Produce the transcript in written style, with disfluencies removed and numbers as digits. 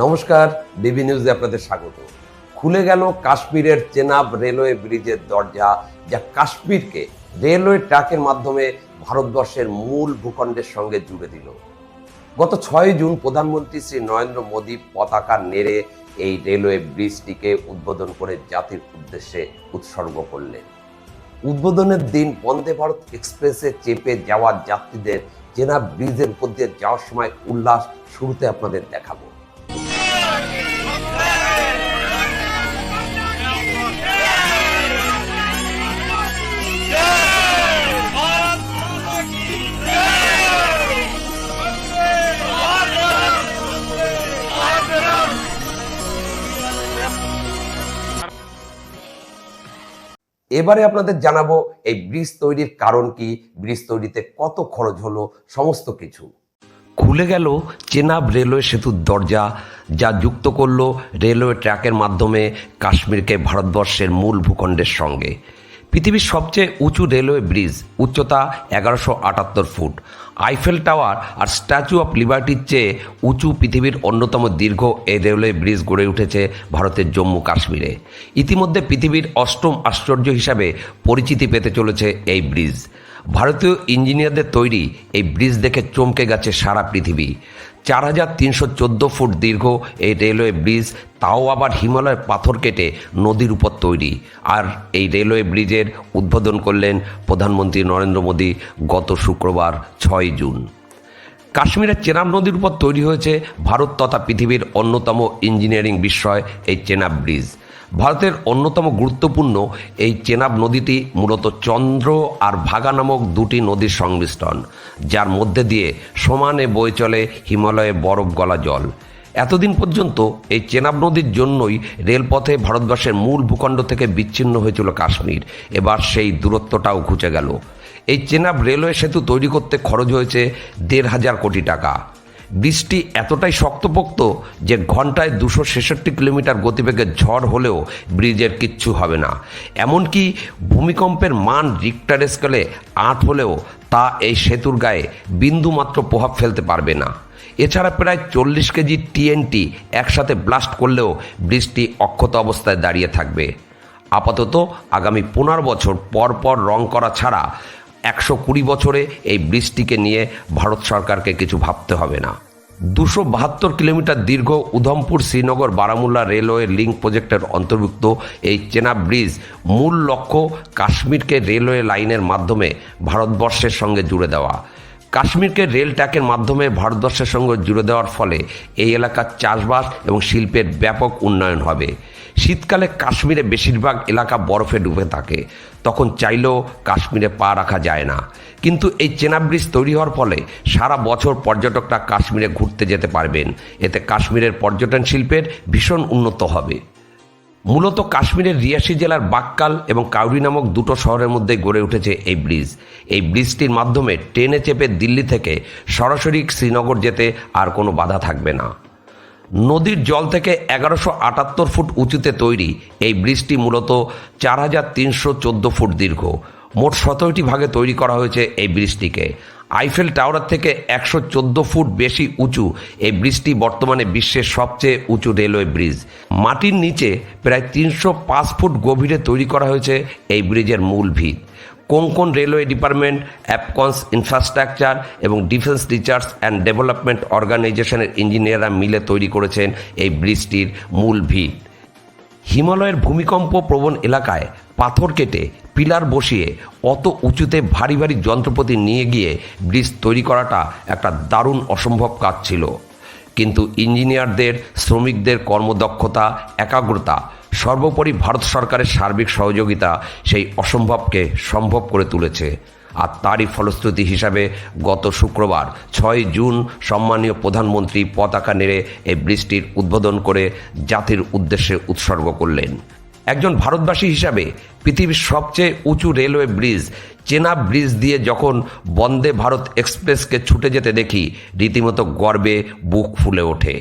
নমস্কার, ডিবি নিউজে আপনাদের স্বাগত। খুলে গেল কাশ্মীরের চেনাব রেলওয়ে ব্রিজের দরজা, যা কাশ্মীরকে রেলওয়ে ট্র্যাকের মাধ্যমে ভারতবর্ষের মূল ভূখণ্ডের সঙ্গে জুড়ে দিল। গত 6 জুন প্রধানমন্ত্রী শ্রী নরেন্দ্র মোদী পতাকা নেড়ে এই রেলওয়ে ব্রিজটিকে উদ্বোধন করে জাতির উদ্দেশ্যে উৎসর্গ করলেন। উদ্বোধনের দিন বন্দে ভারত এক্সপ্রেসে চেপে যাওয়া যাত্রীদের চেনাব ব্রিজের উপর দিয়ে যাওয়ার সময় উল্লাস শুরুতে আপনাদের দেখাবো। এবারে আপনাদের জানাবো এই ব্রিজ তৈরির কারণ কি, ব্রিজ তৈরিতে কত খরচ হলো, সমস্ত কিছু। খুলে গেল চেনাব রেলওয়ে সেতুর দরজা, যা যুক্ত করলো রেলওয়ে ট্র্যাকের মাধ্যমে কাশ্মীরকে ভারতবর্ষের মূল ভূখণ্ডের সঙ্গে। পৃথিবীর সবচেয়ে উঁচু রেলওয়ে ব্রিজ, উচ্চতা 1178 ফুট। আইফেল টাওয়ার আর স্ট্যাচু অফ লিবার্টির চেয়ে উঁচু পৃথিবীর অন্যতম দীর্ঘ এই রেলওয়ে ব্রিজ গড়ে উঠেছে ভারতের জম্মু কাশ্মীরে। ইতিমধ্যে পৃথিবীর 8ম আশ্চর্য হিসাবে পরিচিতি পেতে চলেছে এই ব্রিজ। ভারতীয় ইঞ্জিনিয়ারদের তৈরি এই ব্রিজ দেখে চমকে গেছে সারা পৃথিবী। 4314 ফুট দীর্ঘ এই রেলওয়ে ব্রিজ, তাও আবার হিমালয়ের পাথর কেটে নদীর উপর তৈরি। আর এই রেলওয়ে ব্রিজের উদ্বোধন করলেন প্রধানমন্ত্রী নরেন্দ্র মোদী গত শুক্রবার 6 জুন। কাশ্মীরের চেনাব নদীর উপর তৈরি হয়েছে ভারত তথা পৃথিবীর অন্যতম ইঞ্জিনিয়ারিং বিস্ময় এই চেনাব ব্রিজ। ভারতের অন্যতম গুরুত্বপূর্ণ এই চেনাব নদীটি মূলত চন্দ্র আর ভাগা নামক দুটি নদীর সংমিশ্রণ, যার মধ্যে দিয়ে সমানে বয়ে চলে হিমালয়ে বরফ গলা জল। এতদিন পর্যন্ত এই চেনাব নদীর জন্যই রেলপথে ভারতবর্ষের মূল ভূখণ্ড থেকে বিচ্ছিন্ন হয়েছিল কাশ্মীর। এবার সেই দূরত্বটাও ঘুচে গেল। এই চেনাব রেলওয়ে সেতু তৈরি করতে খরচ হয়েছে 1,500 কোটি টাকা। ব্রিজটি এতটাই শক্তপোক্ত যে ঘন্টায় 266 কিলোমিটার গতিবেগে ঝড় হলেও ব্রিজের কিচ্ছু হবে না। এমনকি ভূমিকম্পের মান রিক্টার স্কেলে 8 হলেও তা এই সেতুর গায়ে বিন্দুমাত্র প্রভাব ফেলতে পারবে না। এছাড়া প্রায় 40 কেজি TNT একসাথে ব্লাস্ট করলেও ব্রিজটি অক্ষত অবস্থায় দাঁড়িয়ে থাকবে। আপাতত আগামী 15 বছর পর পর রং করা ছাড়া 120 বছরে এই ব্রিজটিকে নিয়ে ভারত সরকারকে কিছু ভাবতে হবে না। 272 কিলোমিটার দীর্ঘ উধমপুর শ্রীনগর বারামুল্লা রেলওয়ে লিঙ্ক প্রজেক্টের অন্তর্ভুক্ত এই চেনাব ব্রিজ মূল লক্ষ্য কাশ্মীরকে রেলওয়ে লাইনের মাধ্যমে ভারতবর্ষের সঙ্গে জুড়ে দেওয়া। কাশ্মীরকে রেল ট্র্যাকের মাধ্যমে ভারতবর্ষের সঙ্গে জুড়ে দেওয়ার ফলে এই এলাকার চাষবাস এবং শিল্পের ব্যাপক উন্নয়ন হবে। শীতকালে কাশ্মীরে বেশিরভাগ এলাকা বরফে ডুবে থাকে, তখন চাইলেও কাশ্মীরে পা রাখা যায় না। কিন্তু এই চেনাব ব্রিজ তৈরি হওয়ার ফলে সারা বছর পর্যটকরা কাশ্মীরে ঘুরতে যেতে পারবেন। এতে কাশ্মীরের পর্যটন শিল্পের ভীষণ উন্নত হবে। মূলত কাশ্মীরের রিয়াসি জেলার বাক্কাল এবং কাউরি নামক দুটো শহরের মধ্যে গড়ে উঠেছে এই ব্রিজ। এই ব্রিজটির মাধ্যমে ট্রেনে চেপে দিল্লি থেকে সরাসরি শ্রীনগর যেতে আর কোনো বাধা থাকবে না। নদীর জল থেকে 1178 ফুট উঁচুতে তৈরি এই ব্রিজটি মূলত 4314 ফুট দীর্ঘ। মোট 17টি ভাগে তৈরি করা হয়েছে এই ব্রিজটিকে। আইফেল টাওয়ার থেকে 114 ফুট বেশি উঁচু এই ব্রিজটি বর্তমানে বিশ্বের সবচেয়ে উঁচু রেলওয়ে ব্রিজ। মাটির নিচে প্রায় 305 ফুট গভীরে তৈরি করা হয়েছে এই ব্রিজের মূল ভিত। কোঙ্কন রেলওয়ে ডিপার্টমেন্ট, অ্যাপকনস ইনফ্রাস্ট্রাকচার এবং ডিফেন্স রিসার্চ অ্যান্ড ডেভেলপমেন্ট অর্গানাইজেশনের ইঞ্জিনিয়াররা মিলে তৈরি করেছেন এই ব্রিজটির মূল ভিত। হিমালয়ের ভূমিকম্প প্রবণ এলাকায় পাথর কেটে পিলার বসিয়ে অত উঁচুতে ভারী ভারী যন্ত্রপাতি নিয়ে গিয়ে ব্রিজ তৈরি করাটা একটা দারুণ অসম্ভব কাজ ছিল। কিন্তু ইঞ্জিনিয়ারদের, শ্রমিকদের কর্মদক্ষতা, একাগ্রতা, সর্বোপরি ভারত সরকারের সার্বিক সহযোগিতা সেই অসম্ভবকে সম্ভব করে তুলেছে। আর তারই ফলশ্রুতি হিসাবে গত শুক্রবার 6 জুন সম্মানীয় প্রধানমন্ত্রী পতাকা নেড়ে এই ব্রিজটির উদ্বোধন করে জাতির উদ্দেশ্যে উৎসর্গ করলেন। একজন ভারতবাসী হিসাবে পৃথিবীর সবচেয়ে উঁচু রেলওয়ে ব্রিজ চেনাব ব্রিজ দিয়ে যখন বন্দে ভারত এক্সপ্রেসকে ছুটে যেতে দেখি, রীতিমতো গর্বে বুক ফুলে ওঠে।